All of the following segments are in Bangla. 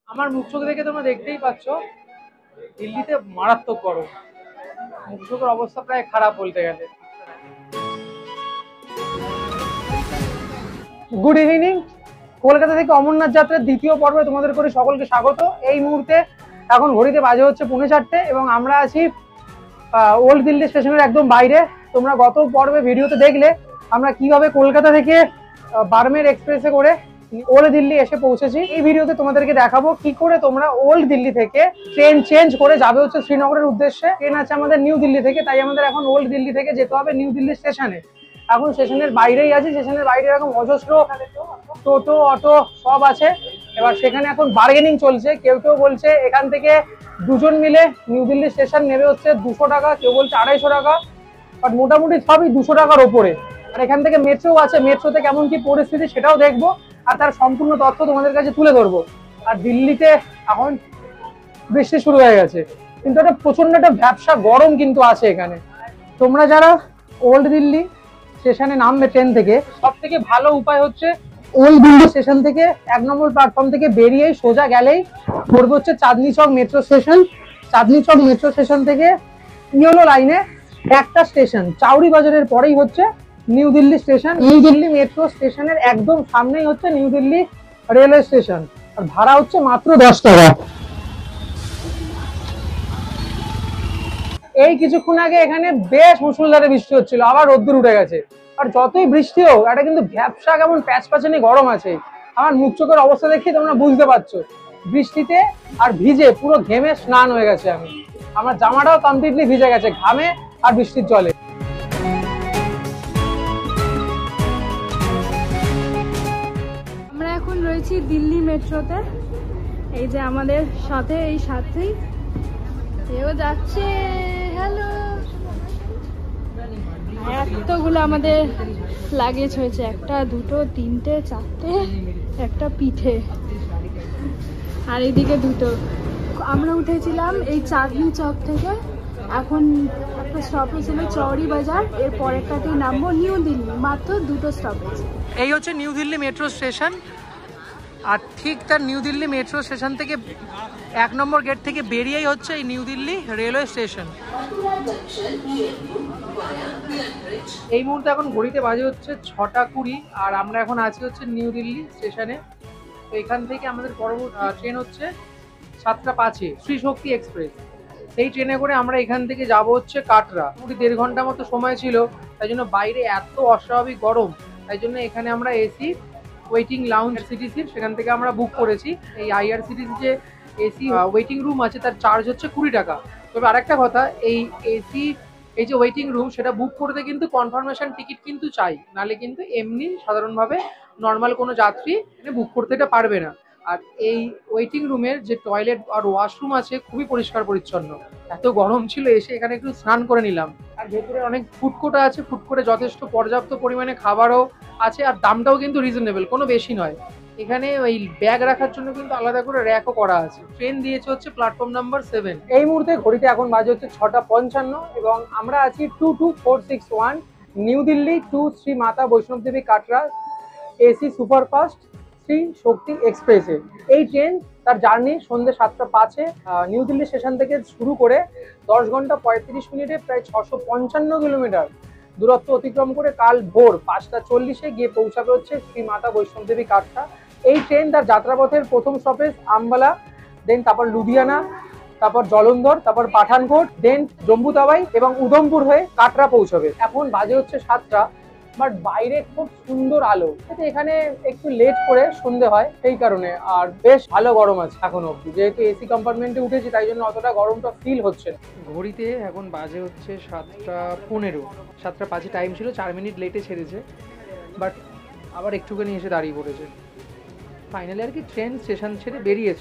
আমার মুখ চোখ দেখে তোমরা দেখতেই পাচ্ছ, দিল্লিতে মারাত্মক গরম। মুখ চোখের অবস্থা প্রায় খারাপ বলতে গেলে। Good evening. কলকাতা থেকে অমরনাথ যাত্রার দ্বিতীয় পর্বে তোমাদের করে সকলকে স্বাগত। এই মুহূর্তে এখন ঘড়িতে বাজে হচ্ছে 4:30 এবং আমরা আছি ওল্ড দিল্লি স্টেশনের একদম বাইরে। তোমরা গত পর্বে ভিডিওতে দেখলে আমরা কিভাবে কলকাতা থেকে বার্মের এক্সপ্রেসে করে ওল্ড দিল্লি এসে পৌঁছেছি। এই ভিডিওতে তোমাদেরকে দেখাবো কি করে তোমরা ওল্ড দিল্লি থেকে ট্রেন চেঞ্জ করে যাবে হচ্ছে শ্রীনগরের উদ্দেশ্যে। ট্রেন আছে আমাদের নিউ দিল্লি থেকে, তাই আমাদের এখন ওল্ড দিল্লি থেকে যেতে হবে নিউ দিল্লি স্টেশনে। এখন স্টেশনের বাইরেই আছি, স্টেশনের বাইরে এরকম অজস্র টোটো অটো সব আছে। এবার সেখানে এখন বার্গেনিং চলছে। কেউ কেউ বলছে এখান থেকে দুজন মিলে নিউ দিল্লি স্টেশন নেবে হচ্ছে 200 টাকা, কেউ বলছে 250 টাকা, বাট মোটামুটি সবই 200 টাকার ওপরে। আর এখান থেকে মেট্রো আছে, মেট্রোতে কেমন কি পরিস্থিতি সেটাও দেখবো আর তার সম্পূর্ণ তথ্য তোমাদের কাছে তুলে ধরবো। আর দিল্লিতে এখন বৃষ্টি শুরু হয়ে গেছে, কিন্তু একটা প্রচন্ড একটা ব্যবসা গরম কিন্তু আছে এখানে। তোমরা যারা ওল্ড দিল্লি স্টেশনে নামবে ট্রেন থেকে, সব থেকে ভালো উপায় হচ্ছে ওল্ড দিল্লি স্টেশন থেকে 1 নম্বর প্ল্যাটফর্ম থেকে বেরিয়েই সোজা গেলেই পড়বে হচ্ছে Chandni Chowk metro station. Chandni Chowk metro station থেকে ইয়েলো লাইনে একটা স্টেশন চাউরি বাজারের পরেই হচ্ছে new Delhi station. New Delhi metro স্টেশনের একদম সামনেই হচ্ছে নিউ দিল্লি রেলওয়ে স্টেশন। আর ভাড়া হচ্ছে মাত্র 10 টাকা। এই কিছুক্ষণ আগে এখানে বেশ মুষলধারে বৃষ্টি হচ্ছিল, আবার রোদ্দুর উঠে গেছে। আর যতই বৃষ্টি হোক, এটা কিন্তু ব্যবসা কেমন প্যাচপ্যাচানি গরম আছে। আমার মুখ চোখের অবস্থা দেখে তোমরা বুঝতে পারছো, বৃষ্টিতে আর ভিজে পুরো ঘেমে স্নান হয়ে গেছে আমি। আমার জামাটাও কমপ্লিটলি ভিজে গেছে ঘামে আর বৃষ্টির জলে। আমরা এখন রয়েছি দিল্লি মেট্রোতে। এই যে আমাদের সাথে, এই সাথেই এও যাচ্ছে। হ্যালো, এতগুলো আমাদের লাগেজ হয়েছে, 1 2 3 4 একটা পিঠে আর এইদিকে 2। আমরা উঠেছিলাম এই চাঁদনি চক থেকে। এখন একটা স্টপেজ ছিল চৌরি বাজার, এর পরেরটাতেই নামবো নিউ দিল্লি। মাত্র 2টো স্টপেজ। এই হচ্ছে নিউ দিল্লি মেট্রো স্টেশন। আর ঠিক তার নিউ দিল্লি মেট্রো স্টেশন থেকে 1 নম্বর গেট থেকে বেরিয়েই হচ্ছে এই নিউ দিল্লি রেলওয়ে স্টেশন। এই মুহূর্তে এখন ঘড়িতে বাজে হচ্ছে 6:20 আর আমরা এখন আছি হচ্ছে নিউ দিল্লি স্টেশনে। তো এখান থেকে আমাদের পরবর্তী ট্রেন হচ্ছে 7:05 শ্রী শক্তি এক্সপ্রেস। সেই ট্রেনে করে আমরা এখান থেকে যাব হচ্ছে কাটরা। পুরো 1.5 ঘন্টা মতো সময় ছিল, তাই জন্য বাইরে এত অস্বাভাবিক গরম, তাই জন্য এখানে আমরা এসি ওয়েটিং লাউঞ্জ সিটিসির সেখান থেকে আমরা বুক করেছি। এই আইআরসিটিসি যে এসি ওয়েটিং রুম আছে তার চার্জ হচ্ছে 20 টাকা। তবে আরেকটা কথা, এই এসি এই যে ওয়েটিং রুম সেটা বুক করতে কিন্তু কনফার্মেশন টিকিট কিন্তু চাই, নাহলে কিন্তু এমনি সাধারণভাবে নর্মাল কোনো যাত্রী বুক করতে এটা পারবে না। আর এই ওয়েটিং রুমের যে টয়লেট আর ওয়াশরুম আছে খুবই পরিষ্কার পরিচ্ছন্ন। এত গরম ছিল, এসে এখানে একটু স্নান করে নিলাম। আর ভেতরে অনেক ফুড কোর্ট আছে, ফুড কোর্টে যথেষ্ট পর্যাপ্ত পরিমাণে খাবারও আছে আর দামটাও কিন্তু রিজনেবল, কোনো বেশি নয়। এখানে ওই ব্যাগ রাখার জন্য কিন্তু আলাদা করে র্যাকও করা আছে। ট্রেন দিয়েছে হচ্ছে প্ল্যাটফর্ম নাম্বার 7। এই মুহূর্তে ঘড়িতে এখন বাজে হচ্ছে 6:55 এবং আমরা আছি 22461 নিউ দিল্লি টু শ্রী মাতা বৈষ্ণব দেবী কাটরা এসি সুপারফাস্ট শ্রী শক্তি এক্সপ্রেসে। এই ট্রেন তার জার্নি সন্ধ্যে 7:05 নিউ দিল্লি স্টেশন থেকে শুরু করে 10 ঘন্টা 35 মিনিটে প্রায় 655 কিলোমিটার দূরত্ব অতিক্রম করে কাল ভোর 5:40 গিয়ে পৌঁছাবে হচ্ছে শ্রী মাতা বৈষ্ণব দেবী কাটরা। এই ট্রেন তার যাত্রাপথের প্রথম স্টপেজ আম্বালা, দেন তারপর লুধিয়ানা, তারপর জলন্ধর, তারপর পাঠানকোট, দেন জম্মু তাওয়াই এবং উধমপুর হয়ে কাটরা পৌঁছবে। এখন বাজে হচ্ছে 7টা, বাট বাইরে খুব সুন্দর আলো। এখানে একটু লেট করে সন্ধে হয় সেই কারণে, আর বেশ ভালো গরম আছে এখন অবধি। যেহেতু এসি কম্পার্টমেন্টে উঠেছি তাই জন্য অতটা গরমটা ফিল হচ্ছে না। ঘড়িতে এখন বাজে হচ্ছে 7:15। 7:05 টাইম ছিল, 4 মিনিট লেটে ছেড়েছে, বাট আবার একটুখানি এসে দাঁড়িয়ে পড়েছে। ফাইনালি আর কি ট্রেন স্টেশন ছেড়ে বেরিয়ে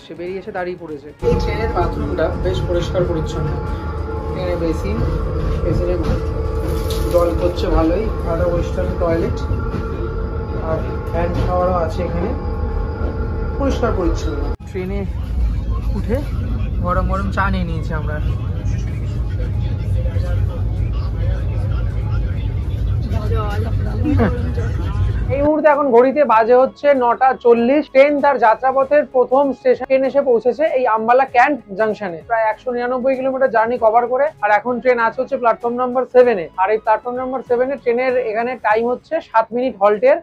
এসে দাঁড়িয়ে পড়েছে। এই ট্রেনের বাথরুমটা বেশ পরিষ্কার পরিচ্ছন্ন। এখানে বেসিন, বেসিনে জল করছে ভালোই, আর ওয়েস্টার্ন টয়লেট আর হ্যান্ড শাওয়ারও আছে এখানে, পরিষ্কার পরিচ্ছন্ন। ট্রেনে উঠে গরম গরম চা নিয়ে নিয়েছি আমরা। এই মুহূর্তে এখন ঘড়িতে বাজে হচ্ছে 9:40। ট্রেন তার যাত্রাপথের প্রথম স্টেশন এসে পৌঁছেছে এই আম্বালা ক্যান্ট জাংশনে। প্রায় 199 কিলোমিটার জার্নি কভার করে। আর এখন ট্রেন আছে হচ্ছে প্ল্যাটফর্ম নাম্বার 7-এ। আর এই প্ল্যাটফর্ম নাম্বার 7-এ ট্রেনের এখানে টাইম হচ্ছে 7 মিনিট হল্টের।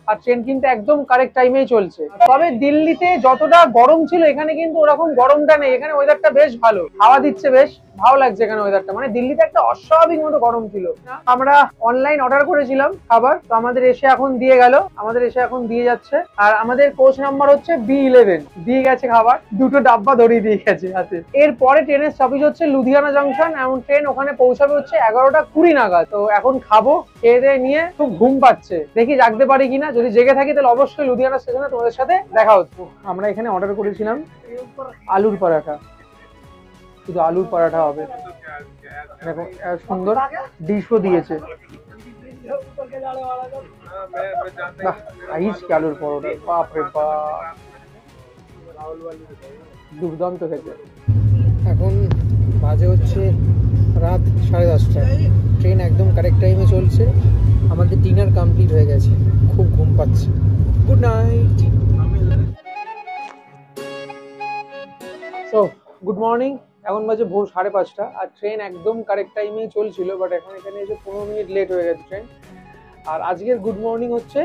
আর ট্রেন কিন্তু একদম কারেক্ট টাইমেই চলছে। তবে দিল্লিতে যতটা গরম ছিল এখানে কিন্তু ওরকম গরমটা নেই। এখানে ওয়েদারটা বেশ ভালো, হাওয়া দিচ্ছে, বেশ ভালো লাগছে এখানে ওয়েদারটা। মানে দিল্লিতে একটা অস্বাভাবিক মতো গরম ছিল। আমরা অনলাইন অর্ডার করেছিলাম খাবার, তো আমাদের এসে এখন দিয়ে গেল, আমাদের এসে এখন দিয়ে যাচ্ছে। আর আমাদের কোচ নাম্বার হচ্ছে B11, দিয়ে গেছে খাবার, দুটো ডাব্বা ধরিয়ে দিয়ে গেছে হাতে। এরপরে ট্রেনের স্টপেজ হচ্ছে লুধিয়ানা জাংশন। এমন ট্রেন ওখানে পৌঁছাবে হচ্ছে 11:20 নাগাদ। তো এখন খাবো, খেয়ে দিয়ে নিয়ে খুব ঘুম পাচ্ছে, দেখি জাগতে পারি কিনা। যদি জেগে থাকি তাহলে অবশ্যই লুধিয়ানা স্টেশনে তোমাদের সাথে দেখা হচ্ছে। আমরা এখানে অর্ডার করেছিলাম আলুর পরাঠা, শুধু আলুর পরাঠা হবে। দেখো সুন্দর ডিশও দিয়েছে। আলুর পরোটা, বাপরে বাপ, দুর্দান্ত খেতে। এখন বাজে হচ্ছে রাত 10:30। ট্রেন একদম কারেক্ট টাইমে চলছে। আমাদের ডিনার কমপ্লিট হয়ে গেছে, খুব ঘুম পাচ্ছে। Good night. So good morning. এখন বাজে ভোর 5:30 আর ট্রেন একদম কারেক্ট টাইমেই চলছিল। বাট এখন এখানে এসে 15 মিনিট লেট হয়ে গেছে ট্রেন। আর আজকের গুড মর্নিং হচ্ছে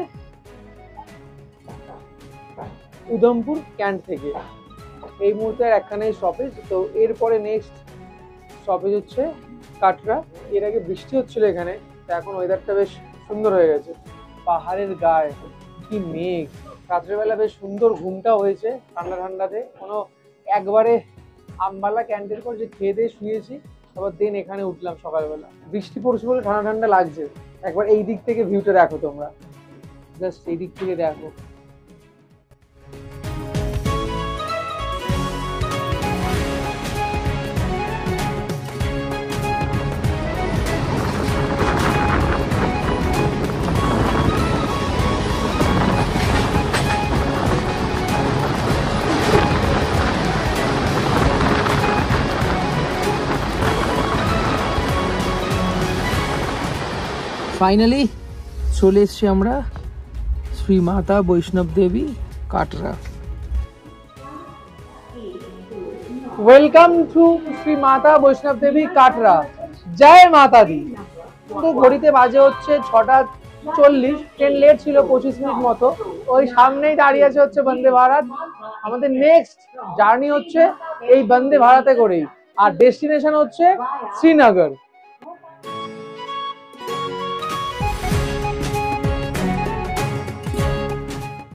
উধমপুর ক্যান্ট থেকে। এই মুহূর্তে আর একখানেই স্টপেজ। তো এরপরে নেক্সট স্টপেজ হচ্ছে কাটরা। এর আগে বৃষ্টি হচ্ছিল এখানে, তো এখন ওয়েদারটা বেশ সুন্দর হয়ে গেছে। পাহাড়ের গায়ে কি মেঘ, রাত্রেবেলা বেশ সুন্দর ঘুমটাও হয়েছে ঠান্ডা ঠান্ডাতে। কোনো একবারে আম্বালা ক্যান্টের পর যে খেয়ে দিয়ে শুয়েছি, আবার দেন এখানে উঠলাম সকালবেলা। বৃষ্টি পড়ছে বলে ঠান্ডা ঠান্ডা লাগছে। একবার এই দিক থেকে ভিউটা দেখো তোমরা, জাস্ট এই দিক থেকে দেখো। ফাইনালি চলে এসছি আমরা শ্রী মাতা বৈষ্ণব দেবী কাটরা। ওয়েলকাম টু শ্রী মাতা বৈষ্ণব দেবী কাটরা। জয় মাতা দি। তো ঘড়িতে বাজে হচ্ছে 6:40। ট্রেন লেট ছিল 25 মিনিট মতো। ওই সামনেই দাঁড়িয়ে আছে হচ্ছে বন্দে ভারত। আমাদের নেক্সট জার্নি হচ্ছে এই বন্দে ভারতে করেই। আর ডেস্টিনেশন হচ্ছে শ্রীনগর।